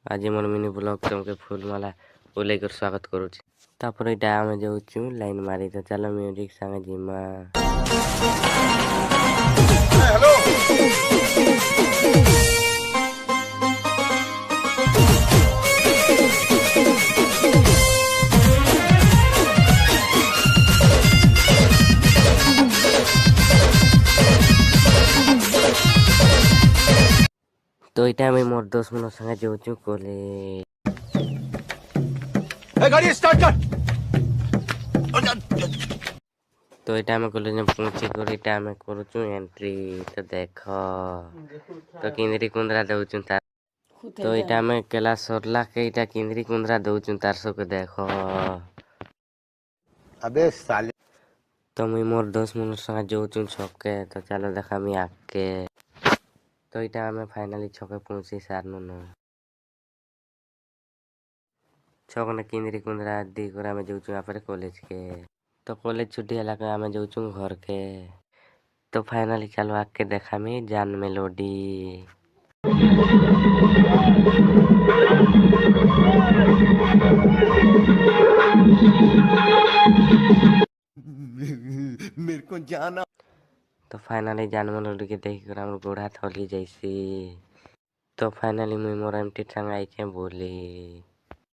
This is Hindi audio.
आज मोर मिनी ब्लॉग तुमके फूलमाला लेकर स्वागत करुछि। तापर एटा आमे जाउछु लाइन मारी तो चलो म्यूजिक संगे जिमा। हेलो तो इटा मैं मोर दोस्त मन संगे जाउछु कॉलेज। ए गाड़ी स्टार्ट कर। तो इटा मैं कॉलेज में पहुंची कर इटा मैं करूछु एंट्री। तो देखो तो किंदरी कुंदरा दउछु तार। तो इटा मैं क्लास सरला के इटा किंदरी कुंदरा दउछु तार सो के देखो। अबे साले तो मैं मोर दोस्त मन संगे जाउछु छके। तो चलो देखा मैं आके तो इटा मैं फाइनली छके पहुंची सारनु न छक ने किंदरी कुंदरा दी कर आमे जाउछु यहाँ पर कॉलेज के। तो कॉलेज छुट्टी हला के आमे जाउछु घर के। तो फाइनली चलो आके देखा मैं जान मेलोडी। मेरे को जाना तो फाइनली जान मेलोडी के देख कर हमर गोड़ हाथ हली जैसी। तो फाइनली मुई मोर एमटी संग आई के बोली।